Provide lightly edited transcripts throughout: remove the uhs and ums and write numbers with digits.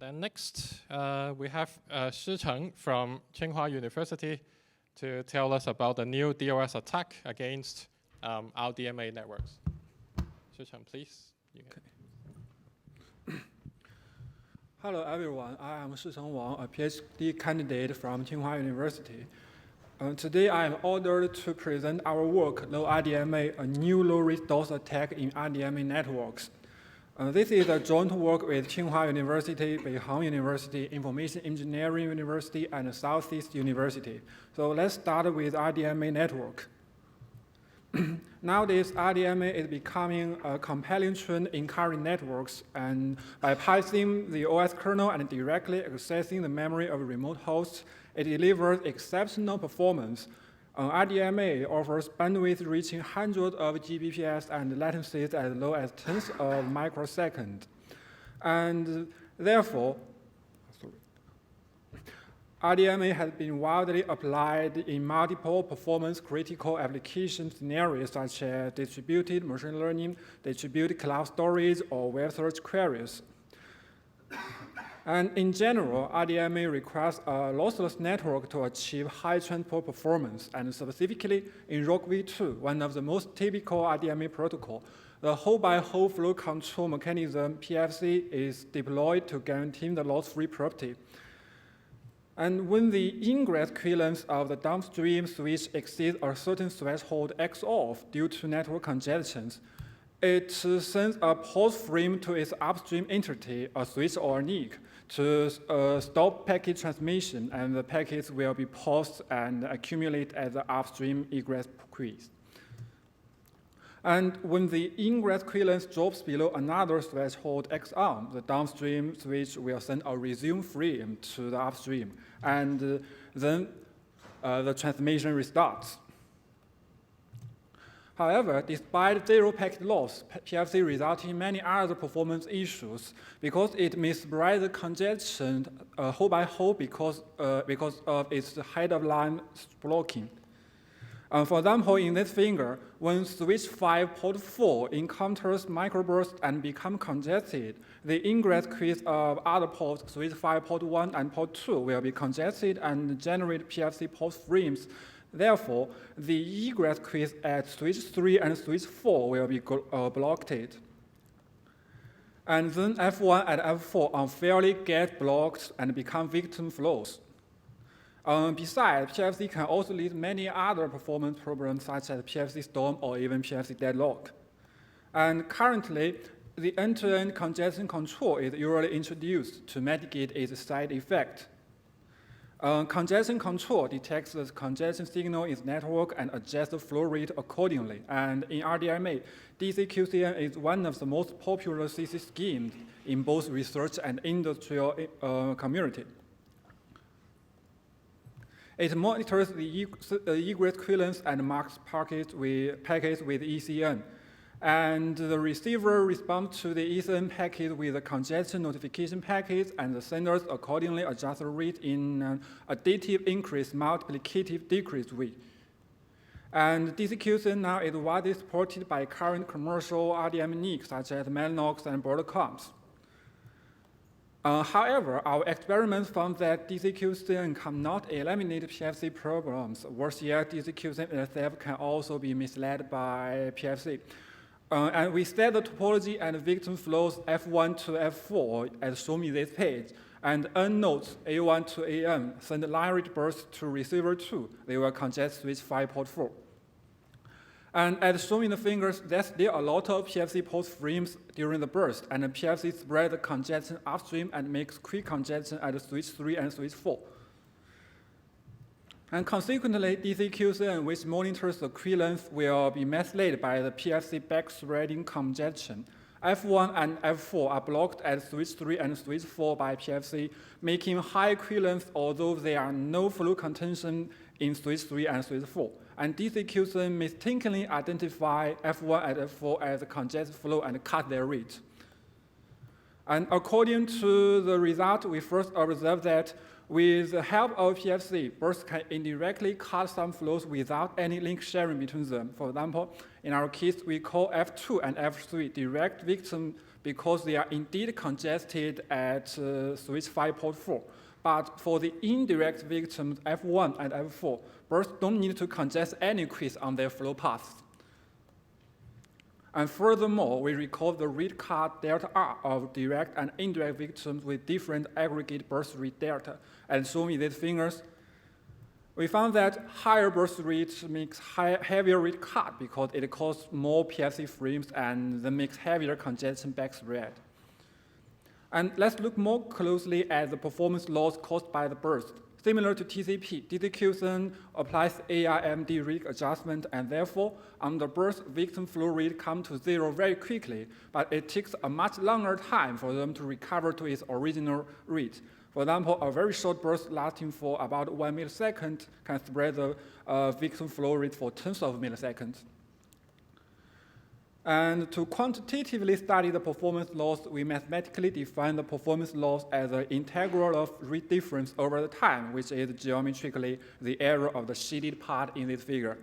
then next, we have Shi Cheng from Tsinghua University to tell us about the new DoS attack against RDMA networks. Shi Cheng, please. Hello, everyone. I am Shi Cheng Wang, a PhD candidate from Tsinghua University. Today, I am honored to present our work, LoRDMA, a new low-risk DoS attack in RDMA networks. This is a joint work with Tsinghua University, Beihang University, Information Engineering University, and Southeast University. So let's start with RDMA network. Nowadays, RDMA is becoming a compelling trend in current networks, and by bypassing the OS kernel and directly accessing the memory of remote hosts, it delivers exceptional performance. RDMA offers bandwidth reaching hundreds of Gbps and latencies as low as tenths of microseconds. And therefore, RDMA has been widely applied in multiple performance-critical application scenarios such as distributed machine learning, distributed cloud storage, or web search queries. And in general, RDMA requires a lossless network to achieve high transport performance, and specifically in RockV2, one of the most typical RDMA protocol, the hole-by-hole flow control mechanism, PFC, is deployed to guarantee the loss-free property. And when the ingress equivalence of the downstream switch exceeds a certain threshold X off due to network congestions, it sends a pause frame to its upstream entity, a switch or a NIC, to stop packet transmission, and the packets will be paused and accumulate as the upstream egress queues. And when the ingress equivalence drops below another threshold X arm, the downstream switch will send a resume frame to the upstream, and then the transmission restarts. However, despite zero packet loss, PFC results in many other performance issues because it misreads the congestion hole by hole because of its head-of-line blocking. For example, in this figure, when switch 5 port 4 encounters microburst and becomes congested, the ingress queues of other ports, switch 5 port 1 and port 2, will be congested and generate PFC port frames. Therefore, the egress queues at switch 3 and switch 4 will be blocked. And then F1 and F4 unfairly get blocked and become victim flows. Besides, PFC can also lead many other performance problems such as PFC storm or even PFC deadlock. And currently, the end-to-end congestion control is usually introduced to mitigate its side effect. Congestion control detects the congestion signal in the network and adjusts the flow rate accordingly. And in RDMA, DCQCN is one of the most popular CC schemes in both research and industrial community. It monitors the egress equivalence and marks packets with ECN. And the receiver responds to the ECN packet with a congestion notification packet, and the senders accordingly adjust the rate in an additive increase, multiplicative decrease way. And DCQCN now is widely supported by current commercial RDMA NICs such as Mellanox and Broadcoms. However, our experiments found that DCQCN cannot eliminate PFC problems. Worse yet, DCQCN itself can also be misled by PFC. And we set the topology and victim flows F1 to F4 as shown in this page, and N nodes A1 to AN send line rate bursts to receiver 2. They will congest switch 5 port 4. And as shown in the figures, there's still a lot of PFC port frames during the burst, and the PFC spread the congestion upstream and makes quick congestion at switch 3 and switch 4. And consequently, DCQCN, which monitors the equivalence, will be misled by the PFC backthreading congestion. F1 and F4 are blocked at switch 3 and switch 4 by PFC, making high equivalence although there are no flow contention in switch 3 and switch 4. And DCQCN mistakenly identify F1 and F4 as a congested flow and cut their rate. And according to the result, we first observed that with the help of PFC, bursts can indirectly cut some flows without any link sharing between them. For example, in our case, we call F2 and F3 direct victim because they are indeed congested at switch 5 port 4. But for the indirect victims F1 and F4, bursts don't need to congest any queues on their flow paths. And furthermore, we record the read card delta R of direct and indirect victims with different aggregate burst rate delta. And shown in these figures, we found that higher burst rates makes heavier read card because it costs more PFC frames and then makes heavier congestion backthread. And let's look more closely at the performance loss caused by the burst. Similar to TCP, DCQCN applies ARMD rig adjustment, and therefore, on the burst, victim flow rate comes to 0 very quickly, but it takes a much longer time for them to recover to its original rate. For example, a very short burst lasting for about 1 millisecond can spread the victim flow rate for tens of milliseconds. And to quantitatively study the performance loss, we mathematically define the performance loss as an integral of rate difference over the time, which is geometrically the area of the shaded part in this figure.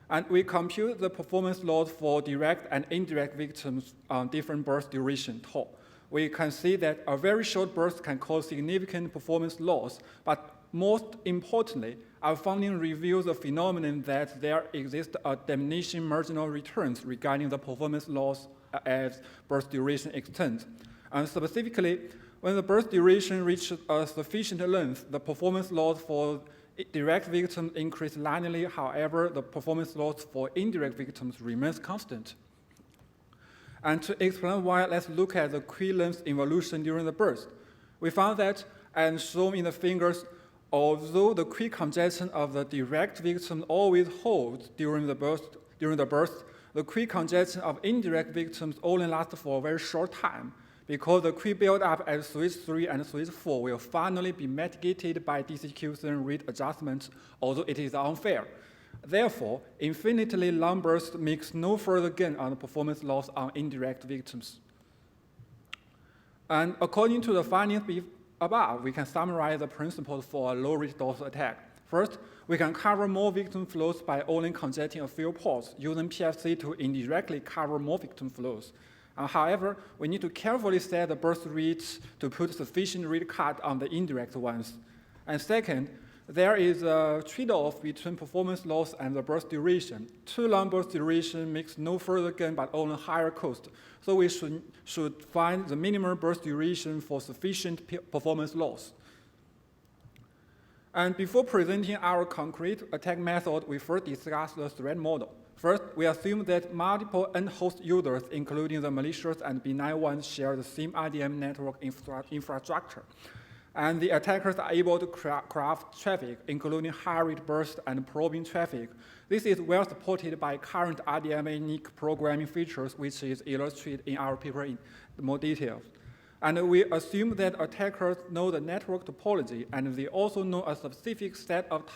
And we compute the performance loss for direct and indirect victims on different burst duration tau. We can see that a very short burst can cause significant performance loss, but most importantly, our finding reveals the phenomenon that there exists a diminishing marginal returns regarding the performance loss as burst duration extends. And specifically, when the burst duration reaches a sufficient length, the performance loss for direct victims increases linearly. However, the performance loss for indirect victims remains constant. And to explain why, let's look at the queue length evolution during the burst. We found that, and shown in the figures, although the queue congestion of the direct victim always holds during the burst, the queue congestion of indirect victims only lasts for a very short time, because the queue build-up at switch 3 and switch 4 will finally be mitigated by DCQCN rate adjustments, although it is unfair. Therefore, infinitely long burst makes no further gain on the performance loss on indirect victims. And according to the findings above, we can summarize the principles for a low-rate DoS attack. First, we can cover more victim flows by only congesting a few ports, using PFC to indirectly cover more victim flows. However, we need to carefully set the burst rates to put sufficient read card on the indirect ones. And second, there is a trade-off between performance loss and the burst duration. Too long burst duration makes no further gain but only higher cost. So we should find the minimum burst duration for sufficient performance loss. And before presenting our concrete attack method, we first discuss the threat model. First, we assume that multiple end-host users, including the malicious and benign ones, share the same RDMA network infrastructure. And the attackers are able to craft traffic, including high-rate burst and probing traffic. This is well supported by current RDMA NIC programming features, which is illustrated in our paper in more detail. And we assume that attackers know the network topology, and they also know a specific set of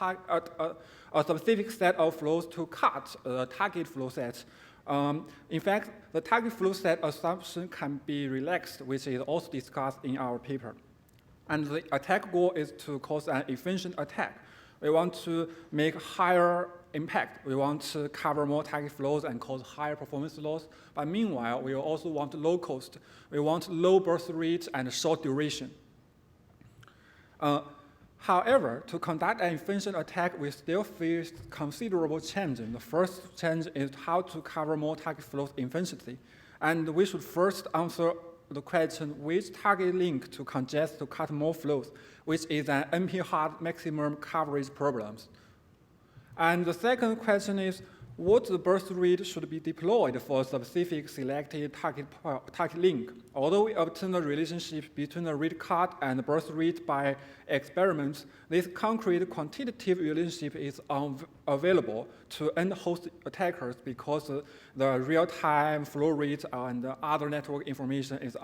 flows to cut the target flow set. In fact, the target flow set assumption can be relaxed, which is also discussed in our paper. And the attack goal is to cause an efficient attack. We want to make higher impact. We want to cover more target flows and cause higher performance loss. But meanwhile, we also want low cost. We want low burst rate and short duration. However, to conduct an efficient attack, we still face considerable challenges. The first challenge is how to cover more target flows efficiently. And we should first answer the question, which target link to congest to cut more flows, which is an NP-hard maximum coverage problem. And the second question is, what the burst rate should be deployed for a specific selected target link. Although we obtain the relationship between the read card and the burst rate by experiments, this concrete quantitative relationship is unavailable to end-host attackers because the real-time flow rate and other network information is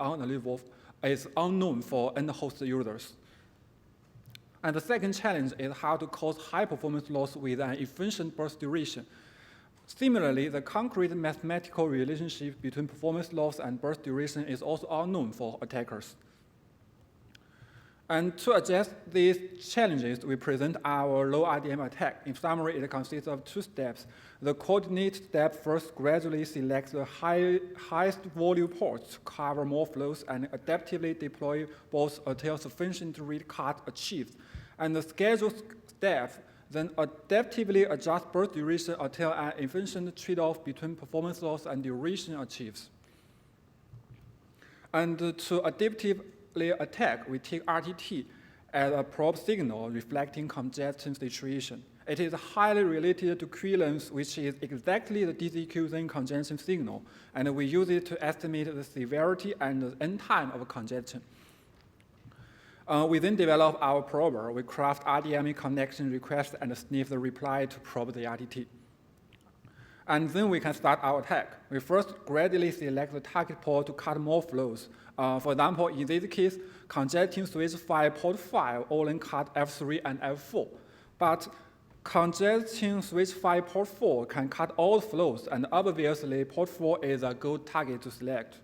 unknown for end-host users. And the second challenge is how to cause high performance loss with an efficient burst duration. Similarly, the concrete mathematical relationship between performance loss and burst duration is also unknown for attackers. And to address these challenges, we present our LoRDMA attack. In summary, it consists of 2 steps. The coordinate step first gradually selects the highest volume ports to cover more flows and adaptively deploy both until sufficient read cut achieved. And the schedule step then adaptively adjusts burst duration until an efficient trade-off between performance loss and duration achieves. And to adaptively attack, we take RTT as a probe signal reflecting congestion situation. It is highly related to Q-length, which is exactly the DCQCN congestion signal, and we use it to estimate the severity and the end time of congestion. We then develop our prober. We craft RDMA connection request and sniff the reply to probe the RTT. And then we can start our attack. We first gradually select the target port to cut more flows. For example, in this case, congesting switch 5 port 5 only cut F3 and F4. But congesting switch 5 port 4 can cut all flows, and obviously port 4 is a good target to select.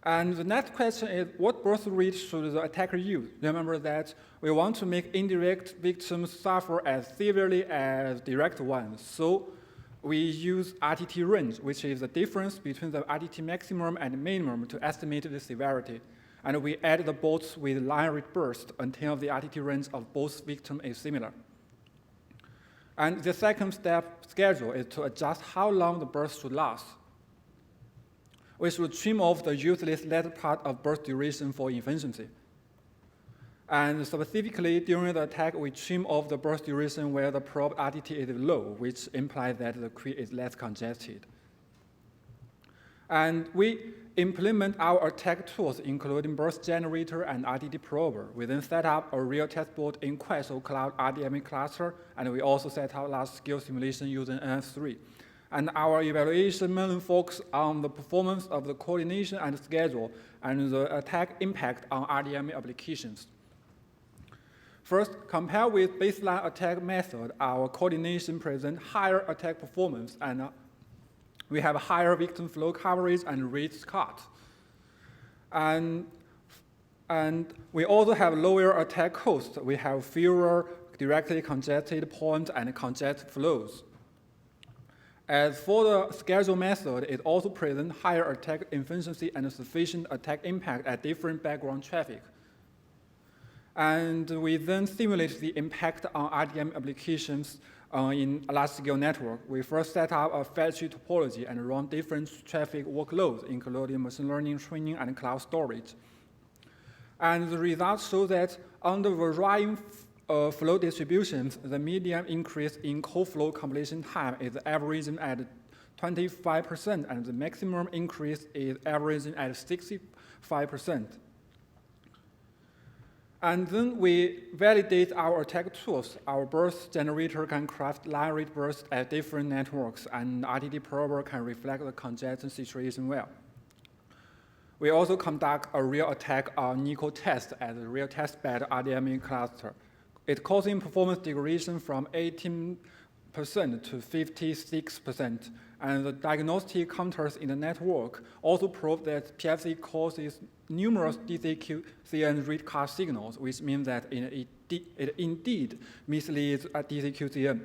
And the next question is, what burst rate should the attacker use? Remember that we want to make indirect victims suffer as severely as direct ones. So we use RTT range, which is the difference between the RTT maximum and minimum to estimate the severity. And we add the bolts with line rate burst until the RTT range of both victims is similar. And the second step schedule is to adjust how long the burst should last. We should trim off the useless latter part of burst duration for efficiency. And specifically, during the attack, we trim off the burst duration where the probe RTT is low, which implies that the queue is less congested. And we implement our attack tools, including burst generator and RTT prober. We then set up a real test board in Kuaishou Cloud RDMA cluster, and we also set up large-scale simulation using NS3. And our evaluation mainly focuses on the performance of the coordination and schedule and the attack impact on RDMA applications. First, compared with baseline attack method, our coordination presents higher attack performance, and we have higher victim flow coverage and rates cut. And we also have lower attack cost. We have fewer directly congested points and congested flows. As for the schedule method, it also presents higher attack efficiency and sufficient attack impact at different background traffic. And we then simulate the impact on RDMA applications in a large-scale network. We first set up a fat tree topology and run different traffic workloads, including machine learning, training, and cloud storage. And the results show that under varying flow distributions, the median increase in co-flow completion time is averaging at 25%, and the maximum increase is averaging at 65%. And then we validate our attack tools. Our burst generator can craft line rate bursts at different networks, and RTT prober can reflect the congestion situation well. We also conduct a real attack on NCCL Tests as a real testbed RDMA cluster. It causing performance degradation from 18% to 56%, and the diagnostic counters in the network also prove that PFC causes numerous DCQCN read cut signals, which means that it indeed misleads DCQCN.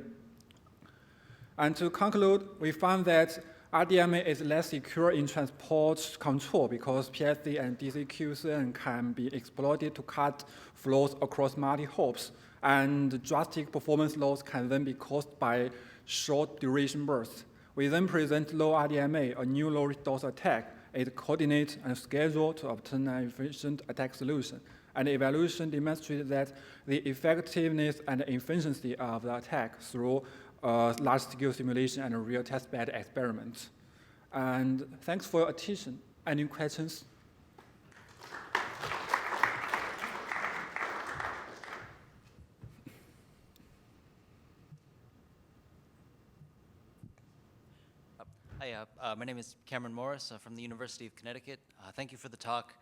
And to conclude, we found that RDMA is less secure in transport control because PFC and DCQCN can be exploited to cut flows across multi-hops, and drastic performance loss can then be caused by short duration bursts. We then present LoRDMA, a new low-risk DoS attack. It coordinates and schedules to obtain an efficient attack solution. And the evaluation demonstrated that the effectiveness and efficiency of the attack through large-scale simulation and real testbed experiments. And thanks for your attention. Any questions? Hi, my name is Cameron Morris from the University of Connecticut. Thank you for the talk.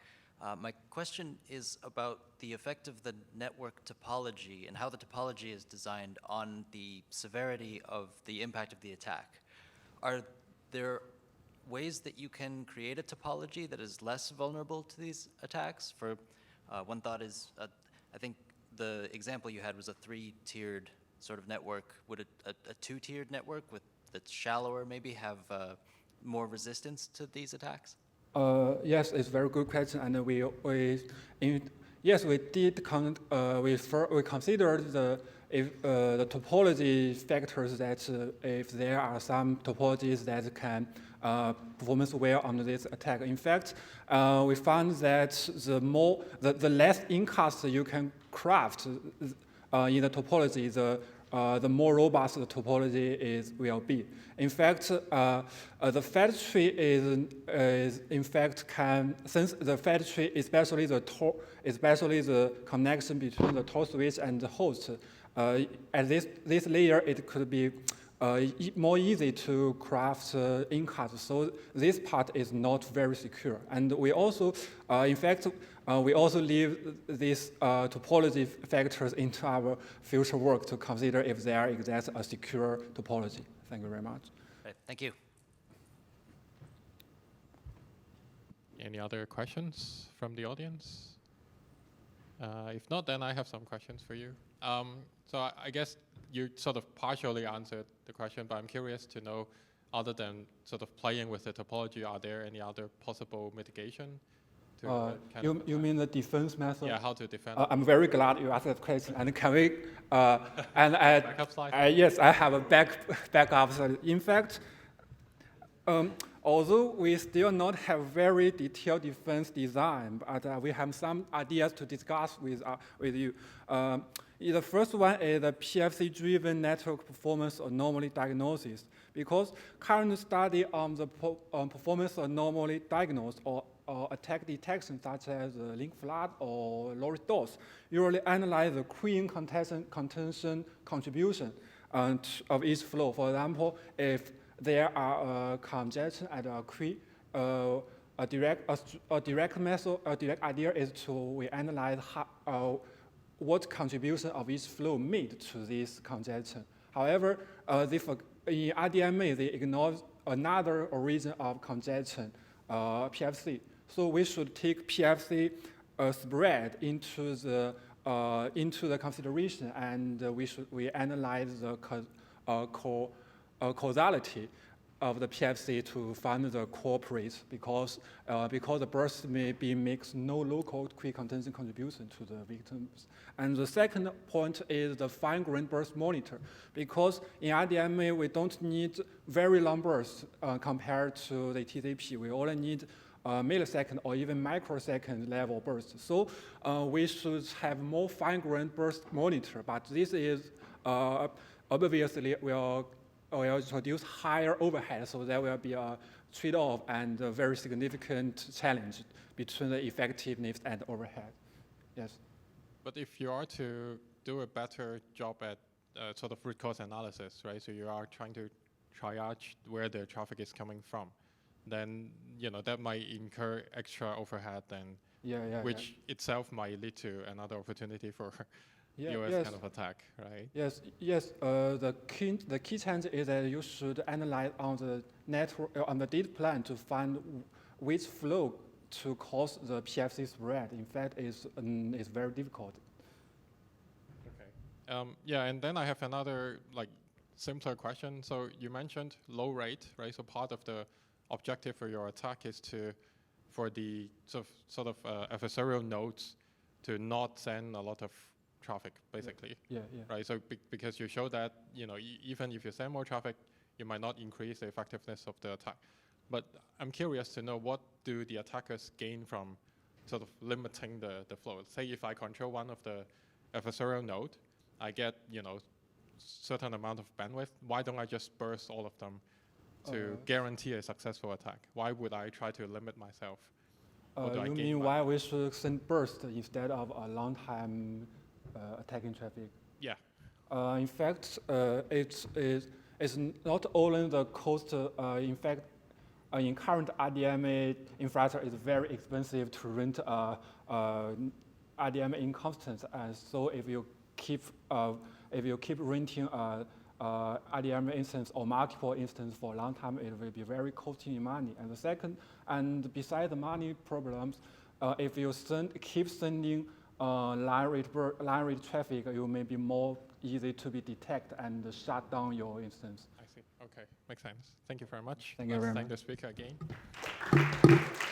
My question is about the effect of the network topology and how the topology is designed on the severity of the impact of the attack. Are there ways that you can create a topology that is less vulnerable to these attacks? For One thought is, I think the example you had was a 3-tiered sort of network. Would a 2-tiered network that's shallower maybe have more resistance to these attacks? Yes, it's a very good question, and we did we considered the topology factors that if there are some topologies that can perform well under this attack. In fact, we found that the less incast you can craft in the topology, the more robust the topology will be. In fact, the fat tree is in fact since the fat tree, especially the connection between the Tor switch and the host, at this layer it could be more easy to craft incast. So this part is not very secure, and we also, in fact. We also leave these topology factors into our future work to consider if there exists a secure topology. Thank you very much. Right, thank you. Any other questions from the audience? If not, then I have some questions for you. So I guess you sort of partially answered the question, but I'm curious to know, other than sort of playing with the topology, are there any other possible mitigation? You mean the defense method? Yeah, how to defend. I'm very glad you asked that question. And can we? Backup slide? Yes, I have a backup slide. In fact, although we still not have very detailed defense design, but we have some ideas to discuss with you. The first one is the PFC-driven network performance anomaly diagnosis, because current study on the performance anomaly diagnosis or attack detection, such as link flood or DoS, usually analyze the queuing contention contribution of each flow. For example, if there are congestion at a queue, a direct idea is we analyze what contribution of each flow made to this congestion. However, in RDMA, they ignore another origin of congestion, PFC. So we should take PFC spread into the consideration, and we analyze the causality of the PFC to find the culprits, because the burst makes no local quick contention contribution to the victims. And the second point is the fine-grained burst monitor, because in RDMA we don't need very long bursts compared to the TCP. We only need millisecond or even microsecond level bursts. So we should have more fine-grained burst monitor, but this is obviously will introduce higher overhead, so there will be a trade-off and a very significant challenge between the effectiveness and overhead. Yes. But if you are to do a better job at sort of root cause analysis, right? So you are trying to triage where the traffic is coming from, then that might incur extra overhead, which itself might lead to another opportunity for US kind of attack, right? Yes. The key change is that you should analyze on the network on the data plan to find which flow to cause the PFC spread. In fact, it's very difficult. Okay. And then I have another simpler question. So you mentioned low rate, right? So part of the objective for your attack is for the sort of adversarial nodes to not send a lot of traffic, basically. Yeah. Right. So because you show that even if you send more traffic, you might not increase the effectiveness of the attack. But I'm curious to know, what do the attackers gain from sort of limiting the flow? Say if I control one of the adversarial node, I get certain amount of bandwidth. Why don't I just burst all of them to guarantee a successful attack? Why would I try to limit myself? You mean why we should send burst instead of a long time attacking traffic? Yeah. In fact, it's not only the cost. In fact, in current RDMA infrastructure, it's very expensive to rent RDMA inconstant, and so if you keep renting RDMA instance or multiple instances for a long time, it will be very costly in money. And the second, and besides the money problems, if you keep sending line rate traffic, you may be more easy to be detected and shut down your instance. I see. Okay, makes sense. Thank you very much. Thank you very Thank much. the speaker again.